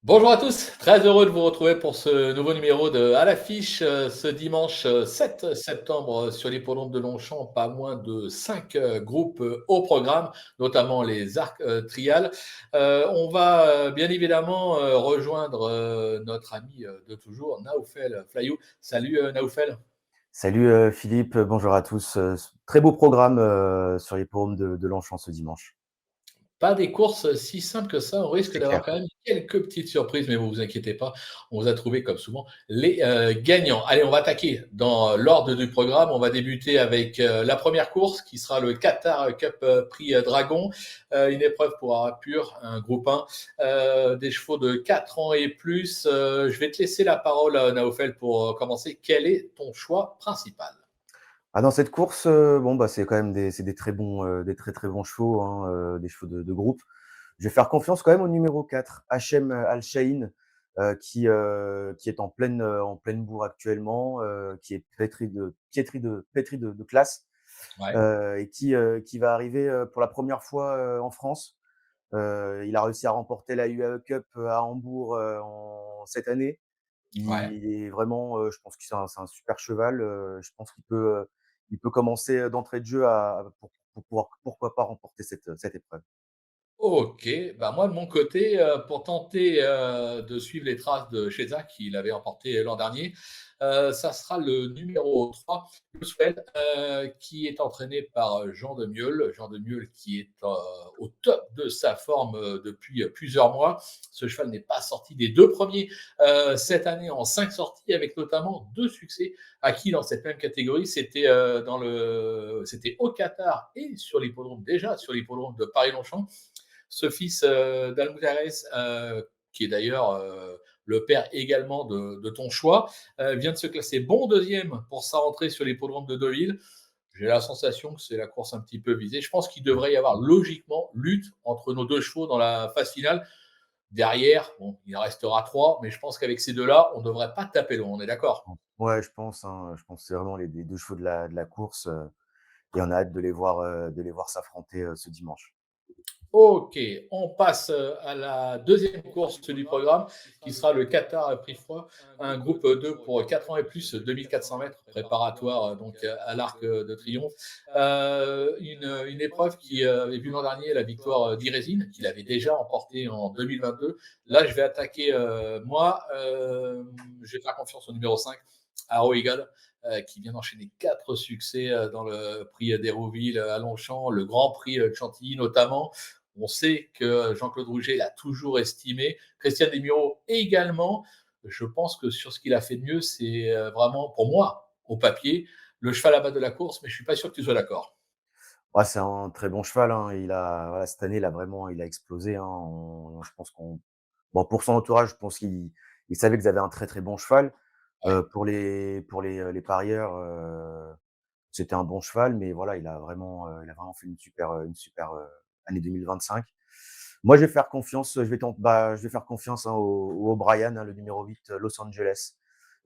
Bonjour à tous, très heureux de vous retrouver pour ce nouveau numéro de À l'affiche, ce dimanche, 7 septembre, sur l'hippodrome de Longchamp, pas moins de 5 groupes, au programme, notamment les arcs, trials. On va, bien évidemment, rejoindre, notre ami, de toujours, Naoufel Flayou. Salut, Naoufel. Salut Philippe, bonjour à tous. Très beau programme sur les paumes de Longchamp ce dimanche. Pas des courses si simples que ça. On risque C'est d'avoir clair. quand même quelques petites surprises, mais vous inquiétez pas, on vous a trouvé comme souvent les gagnants. Allez, on va attaquer dans l'ordre du programme. On va débuter avec la première course qui sera le Qatar Cup Prix Dragon, une épreuve pour Arapur, un groupe 1, des chevaux de 4 ans et plus. Je vais te laisser la parole, Naofel, pour commencer. Quel est ton choix principal? Ah, dans cette course, bon, bah, c'est quand même des très bons, des très, très bons chevaux, hein, des chevaux de groupe. Je vais faire confiance quand même au numéro 4, Hachem Al Shaheen, qui est en pleine bourre actuellement, qui est pétri de classe, Ouais, et qui va arriver, pour la première fois, en France. Il a réussi à remporter la UAE Cup, à Hambourg, en cette année. ouais. Il est vraiment, je pense que c'est un super cheval, je pense il peut commencer, d'entrée de jeu pour pouvoir, pourquoi pas, remporter cette épreuve. OK, bah, moi de mon côté, pour tenter, de suivre les traces de Sheza qui l'avait emporté l'an dernier, ça sera le numéro 3, Youssouphed, qui est entraîné par, Jean de Mieul. Jean de Mieul qui est, au top de sa forme, depuis, plusieurs mois. Ce cheval n'est pas sorti des 2 premiers cette année en 5 sorties avec notamment 2 succès acquis dans cette même catégorie. C'était au Qatar et sur l'hippodrome déjà sur l'hippodrome de Paris-Longchamp. Ce fils d'Almudares, qui est d'ailleurs le père également de ton choix, vient de se classer bon deuxième pour sa rentrée sur l'hippodrome de Deauville. J'ai la sensation que c'est la course un petit peu visée. Je pense qu'il devrait y avoir logiquement lutte entre nos deux chevaux dans la phase finale. Derrière, bon, il en restera trois, mais je pense qu'avec ces deux-là, on ne devrait pas taper loin. On est d'accord? Ouais, je pense, hein, je pense que c'est vraiment les 2 chevaux de la course, et on a hâte de les voir s'affronter, ce dimanche. OK, on passe à la deuxième course du programme qui sera le Qatar Prix Froid, un groupe 2 pour 4 ans et plus, 2400 mètres préparatoire donc à l'Arc de Triomphe. Une épreuve qui avait vu l'an dernier la victoire d'Irésine, qu'il avait déjà emportée en 2022. Là, je vais attaquer moi, je vais faire confiance au numéro 5, Arrow Eagle, qui vient d'enchaîner 4 succès dans le prix d'Hérouville à Longchamp, le Grand Prix de Chantilly notamment. On sait que Jean-Claude Rouget l'a toujours estimé. Christian Desmureaux également. Je pense que sur ce qu'il a fait de mieux, c'est vraiment, pour moi, au papier, le cheval à bas de la course, mais je ne suis pas sûr que tu sois d'accord. Ouais, c'est un très bon cheval, hein. Voilà, cette année, il a explosé, hein. Je pense qu'on bon, pour son entourage, je pense qu'il savait qu'ils avaient un très, très bon cheval. Ouais. Les parieurs, c'était un bon cheval, mais voilà, il a vraiment fait une super, année 2025. Moi, je vais faire confiance, hein, au O'Brien, hein, le numéro 8, Los Angeles.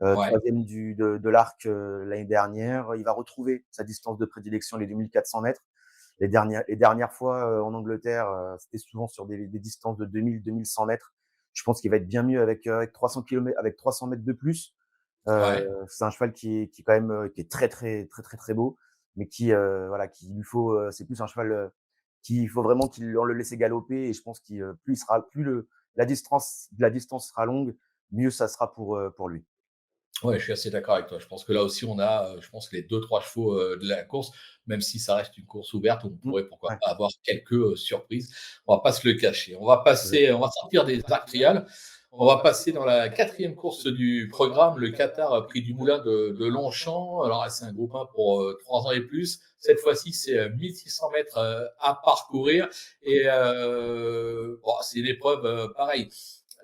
Ouais, 3e de l'Arc, l'année dernière. Il va retrouver sa distance de prédilection, les 2400 mètres. Les dernières fois, en Angleterre, c'était souvent sur des distances de 2000-2100 mètres. Je pense qu'il va être bien mieux avec 300 kilomètres, avec 300 mètres de plus. ouais. C'est un cheval qui est quand même, qui est très, très, très, très, très beau, mais voilà, qu'il lui faut, c'est plus un cheval, qu'il faut vraiment on le laisse galoper, et je pense plus la distance sera longue, mieux ça sera pour lui. Ouais, je suis assez d'accord avec toi. Je pense que là aussi, on a, je pense, les deux, trois chevaux de la course, même si ça reste une course ouverte, on Mmh, pourrait, pourquoi ouais, pas, avoir quelques surprises. On va pas se le cacher. exact. On va sortir des arcs trials. On va passer dans la quatrième course du programme, le Qatar Prix du Moulin de Longchamp. Alors, c'est un groupe 1 pour 3 ans et plus. Cette fois-ci, c'est 1600 mètres à parcourir. Et bon, c'est une épreuve pareille.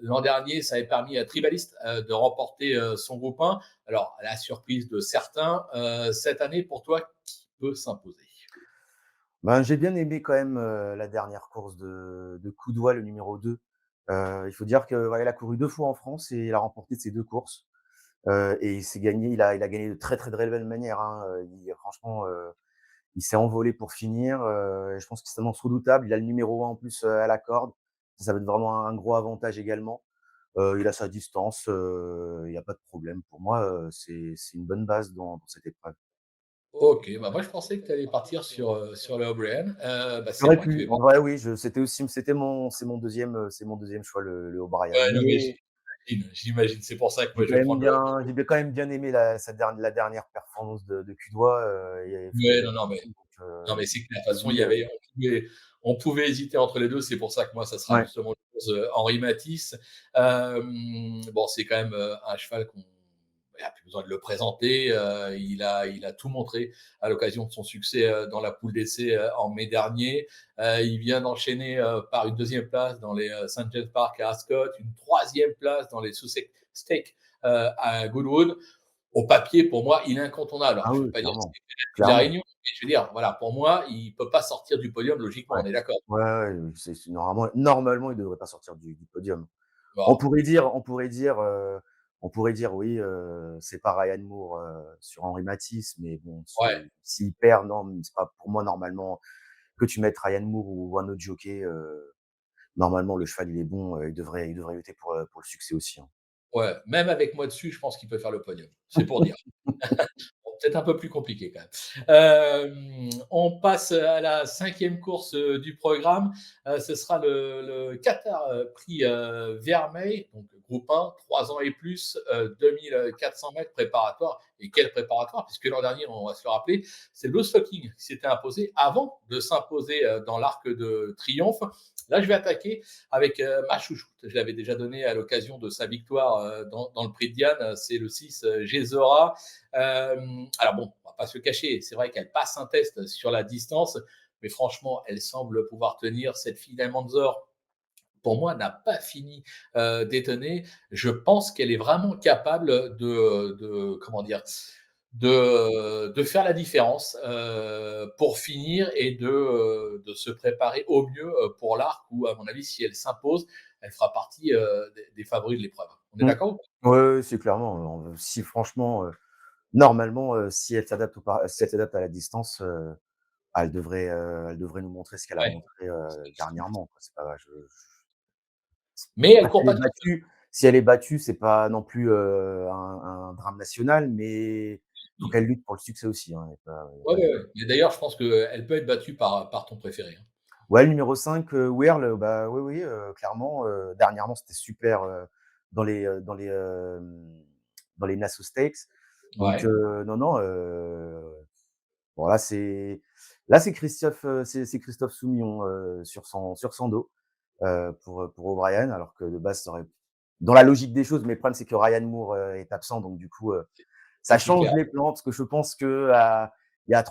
L'an dernier, ça avait permis à Tribaliste de remporter son groupe 1. Alors, à la surprise de certains, cette année, pour toi, qui peut s'imposer? Ben, j'ai bien aimé quand même, la dernière course de Coudoua, le numéro 2. Il faut dire que, ouais, il a couru 2 fois en France et il a remporté ses 2 courses, et il a gagné de très, très, très belle manière, hein. Franchement, il s'est envolé pour finir, je pense que c'est un monstre redoutable. Il a le numéro 1 en plus, à la corde. Ça va être vraiment un gros avantage également. Il a sa distance, il y a pas de problème. Pour moi, c'est une bonne base dans cette épreuve. OK, bah, moi je pensais que tu allais partir sur le O'Brien. Bah, c'est J'aurais moi qui pu, vais en vrai oui, c'est mon deuxième choix, le O'Brien. ouais, non, mais Mais j'imagine. C'est pour ça que moi je vais prendre le j'ai quand même bien aimé la dernière performance de Kudois, il ouais, faisait non, non, mais donc non, mais c'est clair. De toute façon, il y lui, avait on pouvait hésiter entre les 2. C'est pour ça que moi, ça sera ouais. justement une course, Henri Matisse. Bon, c'est quand même, un cheval qu'on il y a plus besoin de le présenter, il a tout montré à l'occasion de son succès, dans la poule d'essai, en mai dernier. Il vient d'enchaîner, par une deuxième place dans les, St James Park à Ascot, une troisième place dans les Sussex Stakes, à Goodwood. Au papier, pour moi, il est incontournable. Alors, Ah je ne oui, vais pas dire que clairement, c'est le de la clairement. Réunion, mais je veux dire, voilà, pour moi, il ne peut pas sortir du podium logiquement, Ouais. on est d'accord? Ouais, ouais, c'est normalement, il devrait pas sortir du podium. On Bon, pourrait dire on pourrait dire, on pourrait dire oui, c'est pas Ryan Moore, sur Henri Matisse, mais bon, ouais, s'il perd, non, c'est pas pour moi normalement que tu mettes Ryan Moore ou un autre jockey, normalement le cheval il est bon, il devrait lutter pour le succès aussi, hein. ouais, même avec moi dessus, je pense qu'il peut faire le podium. C'est pour dire. Bon, peut-être un peu plus compliqué quand même. On passe à la cinquième course du programme. Ce sera le Qatar Prix Vermeil, donc groupe 1, 3 ans et plus, 2400 mètres préparatoire. Et quel préparatoire, puisque l'an dernier, on va se le rappeler, c'est le Stocking qui s'était imposé avant de s'imposer dans l'Arc de Triomphe. Là, je vais attaquer avec ma chouchoute. Je l'avais déjà donné à l'occasion de sa victoire dans le Prix de Diane. C'est le 6 Gézora. Alors bon, on va pas se le cacher, c'est vrai qu'elle passe un test sur la distance, mais franchement, elle semble pouvoir tenir. Cette fille d'Almanzor, pour moi, n'a pas fini d'étonner. Je pense qu'elle est vraiment capable comment dire, de faire la différence pour finir et de se préparer au mieux pour l'arc où, à mon avis, si elle s'impose, elle fera partie des favoris de l'épreuve. On est Mmh. d'accord? Ouais, ouais, c'est clairement, si franchement, normalement, si elle s'adapte à la distance, elle devrait nous montrer ce qu'elle a Ouais. montré, dernièrement, quoi. C'est pas je Mais elle Après court pas toute seule. si elle est battue, c'est pas non plus, un drame national, mais faut qu'elle lutte pour le succès aussi, hein. Il y a Ouais, pas ouais, de ouais. Mais d'ailleurs, je pense qu'elle peut être battue par ton préféré, hein. Ouais, le numéro 5, Wehrle, bah, oui, oui, clairement, dernièrement, c'était super, dans les Nassau Stakes. Donc, Ouais, non, non, bon là, c'est Christophe Soumillon, sur son dos, pour O'Brien, alors que de base, ça aurait dans la logique des choses, mais le problème, c'est que Ryan Moore, est absent, donc du coup, ça c'est change clair. les plans parce que je pense qu'à il y a,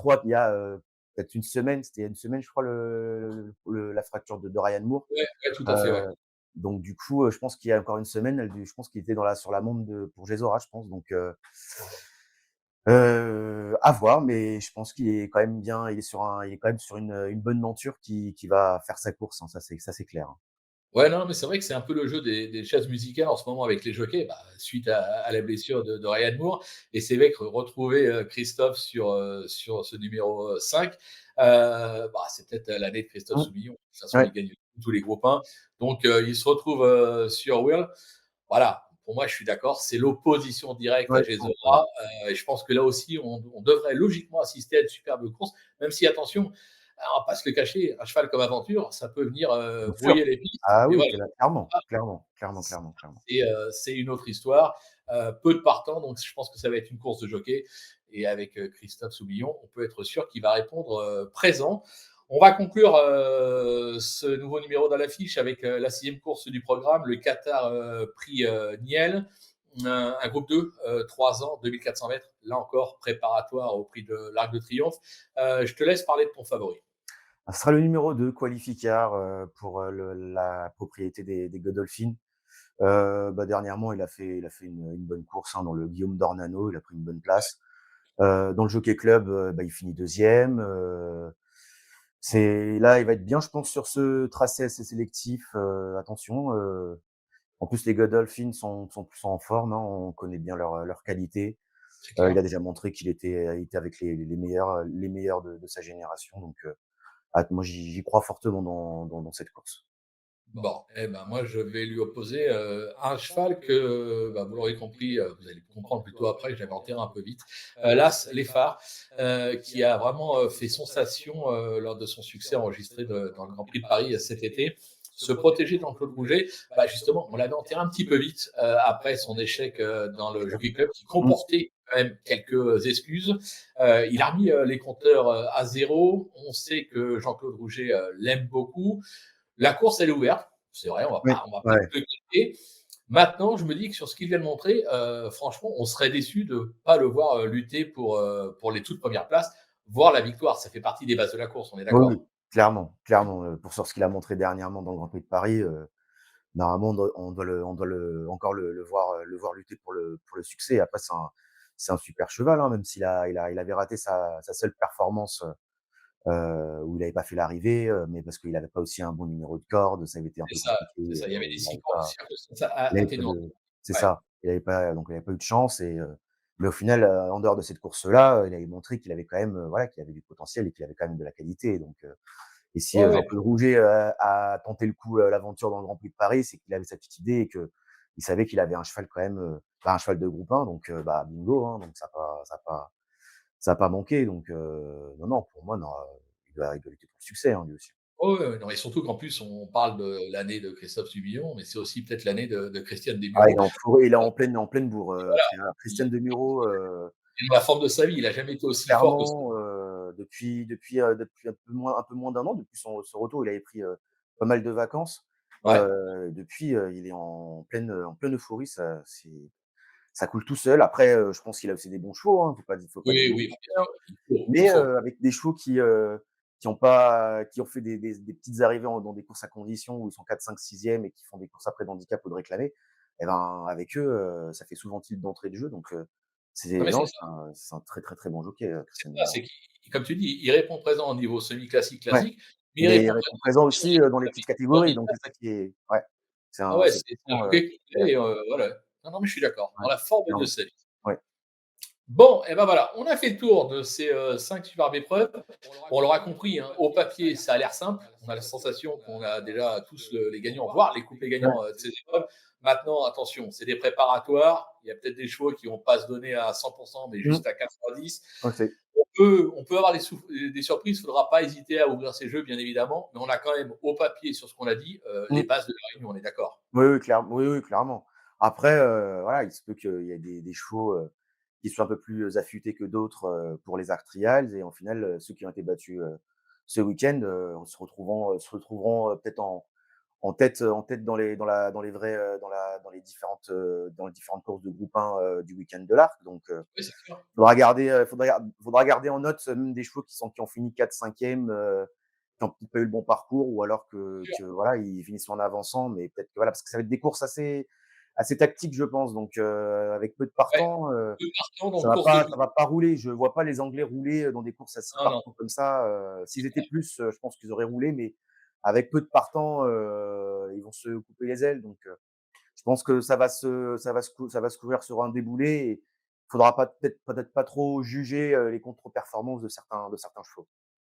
peut-être une semaine, c'était il y a une semaine, je crois, la fracture de Ryan Moore. Ouais, ouais, tout à fait, ouais. Heu, donc du coup, je pense qu'il y a encore une semaine, je pense qu'il était sur la monte pour Gesora, je pense, donc à voir, mais je pense qu'il est quand même bien, il est quand même sur une bonne monture qui va faire sa course, hein, ça c'est clair, hein. Ouais, non, mais c'est vrai que c'est un peu le jeu des chaises musicales en ce moment avec les jockeys, bah, suite à la blessure de Ryan Moore. Et c'est vrai que retrouver Christophe sur ce numéro 5, bah, c'est peut-être l'année de Christophe Mmh, Soumillon. De toute façon, ouais, il gagne tous les groupes 1. Donc, il se retrouve sur World. Voilà, pour moi, je suis d'accord, c'est l'opposition directe ouais, à je pense, ouais. Gesora. Et je pense que là aussi, on devrait logiquement assister à une superbe course, même si, attention, on va pas se le cacher, un cheval comme Aventure, ça peut venir Bien sûr. brouiller les pistes. Ah Mais oui, voilà, clairement, clairement, clairement, clairement, clairement. c'est une autre histoire. Peu de partants, donc je pense que ça va être une course de jockey. Et avec Christophe Soubillon, on peut être sûr qu'il va répondre présent. On va conclure ce nouveau numéro dans l'affiche avec la sixième course du programme, le Qatar Prix Niel. Un groupe 2, 3 ans, 2400 mètres, là encore préparatoire au prix de l'Arc de Triomphe. Je te laisse parler de ton favori. Ce sera le numéro 2, Qualificar, pour, la propriété des Godolphin. Bah, dernièrement, il a fait une bonne course, hein, dans le Guillaume d'Ornano, il a pris une bonne place. Dans le Jockey Club, bah, il finit 2e. C'est là, il va être bien, je pense, sur ce tracé assez sélectif. Attention, en plus, les Godolphin sont plus en forme, hein, on connaît bien leur qualité. C'est Il clair. a déjà montré qu'il était avec les meilleurs de sa génération, donc moi, j'y crois fortement dans cette course. Bon, eh ben, moi, je vais lui opposer, un cheval que, bah, vous l'aurez compris, vous allez comprendre plutôt après, que j'avais enterré un peu vite. L'As Les Phares, qui a vraiment, fait sensation, lors de son succès enregistré dans le Grand Prix de Paris, cet été. Se protéger dans Claude Rouget, bah, justement, on l'avait enterré un petit peu vite, après son échec, dans le Jockey Club qui Mmh. comportait quand même quelques excuses. Il a remis, les compteurs, à zéro. On sait que Jean-Claude Rouget, l'aime beaucoup. La course, elle est ouverte, c'est vrai, Oui, on va pas ouais. se le cacher. Maintenant, je me dis que sur ce qu'il vient de montrer, franchement, on serait déçu de ne pas le voir, lutter pour les toutes premières places, voire la victoire. Ça fait partie des bases de la course, on est Oui, oui, d'accord? clairement, clairement, pour sur ce qu'il a montré dernièrement dans le Grand Prix de Paris, normalement on doit encore le voir lutter pour le succès. Après c'est un super cheval, hein, même il avait raté sa seule performance, où il avait pas fait l'arrivée, mais parce qu'il avait pas aussi un bon numéro de corde, ça avait été un peu compliqué, C'est ça, il y avait des circonstances il avait pas atténuantes. de c'est Ouais. ça, il avait pas eu de chance mais au final, en dehors de cette course-là, il avait montré qu'il avait quand même, voilà, qu'il avait du potentiel et qu'il avait quand même de la qualité et si, Ouais, ouais. Jean-Claude Rouget, a tenté le coup, l'aventure dans le Grand Prix de Paris, c'est qu'il avait cette petite idée et qu'il savait qu'il avait un cheval quand même, bah, un cheval de groupe 1 donc bah, bingo, hein, donc ça a pas manqué donc non, non, pour moi, non, il doit lutter pour le succès, hein, lui aussi. Ouais, ouais, ouais, non, et surtout qu'en plus, on parle de l'année de Christophe Soumillon, mais c'est aussi peut-être l'année de Christiane Ah, il Desmureaux. est en forêt, il est en pleine bourre, Voilà, Christian Demuro, il est dans la forme de sa vie, il a jamais été aussi fort que ça. clairement, depuis un peu moins d'un an, depuis son retour, il avait pris, pas mal de vacances. Ouais. Depuis, il est en pleine euphorie, ça coule tout seul. Après, je pense qu'il a aussi des bons chevaux, hein, faut pas Oui, dire le oui, bah, bien contraire. sûr, il Mais, faut. avec des chevaux qui ont fait des petites arrivées dans des courses à conditions où ils sont 4, 5, 6e et qui font des courses après d'handicap ou de réclamés et ben, avec eux, ça fait souvent tilt d'entrée de jeu donc, Non, mais c'est ça, c'est un très, très, très bon jockey, Christian c'est Demuro. qu'il comme tu dis, il répond présent au niveau semi-classique, Ouais, classique, mais il mais il répond répond présent présent sur aussi, les dans courses les à petites pied ou catégories donc c'est ça handicap. qui est ouais, Ah ouais, c'est c'est un vraiment, jockey ouais, complet, voilà. Non, non, mais je suis d'accord, ouais, dans la forme de clairement. sa vie. Ouais. Bon, et ben voilà, on a fait le tour de ces 5 superbes épreuves. Bon, on l'aura compris, hein, au papier, ça a l'air simple. On a la sensation qu'on a déjà tous les gagnants, voire les couplets Ouais. gagnants de ces épreuves. Maintenant, attention, c'est des préparatoires. Il y a peut-être des chevaux qui vont pas se donner à 100%, mais Mmh. juste à 90. Ouais, c'est On peut avoir des surprises. Il ne faudra pas hésiter à ouvrir ces jeux, bien évidemment. Mais on a quand même au papier, sur ce qu'on a dit, les mmh. bases de la réunion, on est d'accord. Oui, oui, clairement. Après, voilà, il se peut qu'il y ait des chevaux, qui soient un peu plus affûtés que d'autres, pour les Arc Trials et au final, ceux qui ont été battus, ce week-end, se retrouveront, peut-être en tête dans les vrais, dans les différentes courses de groupe 1, du week-end de l'Arc donc Oui, c'est sûr. faudra garder en note, même des chevaux qui ont fini 4, 5e, qui ont peut-être pas eu le bon parcours ou alors voilà, ils finissent en avançant, mais peut-être que voilà, parce que ça va être des courses assez tactiques, je pense, donc avec peu de Ouais, partants, 2 partants dans course de ça groupe. va pas rouler. Je vois pas les Anglais rouler, dans des courses à 6 Non, non, partants comme ça, c'est s'ils étaient clair. plus, je pense qu'ils auraient roulé, mais avec peu de partants, ils vont se couper les ailes, donc je pense que ça va se courir sur un déboulé et il faudra peut-être pas trop juger, les contre-performances de certains chevaux.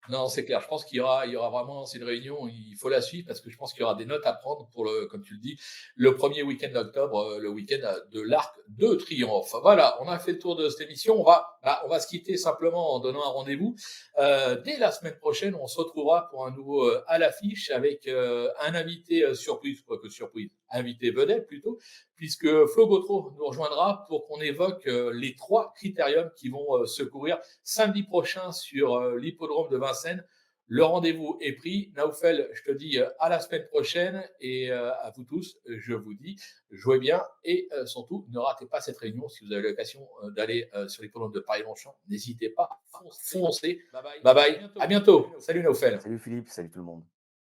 Non, c'est clair. Je pense qu'il y aura vraiment, c'est une réunion, il faut la suivre parce que je pense qu'il y aura des notes à prendre pour comme tu le dis, le premier week-end d'octobre, le week-end de l'Arc de Triomphe. Voilà, on a fait le tour de cette émission. On va se quitter simplement en donnant un rendez-vous. Dès la semaine prochaine, on se retrouvera pour un nouveau à l'affiche avec un invité surprise, quoi que surprise, invité vedette plutôt, puisque Flo Gautreau nous rejoindra pour qu'on évoque les 3 critériums qui vont se courir samedi prochain sur l'hippodrome de Vincennes. Le rendez-vous est pris. Naoufel, je te dis à la semaine prochaine et à vous tous, je vous dis, jouez bien et surtout, ne ratez pas cette réunion. Si vous avez l'occasion d'aller sur l'hippodrome de Paris-Longchamp, n'hésitez pas, foncez. Bye bye, à bientôt. Salut Naoufel. Salut Philippe, salut tout le monde.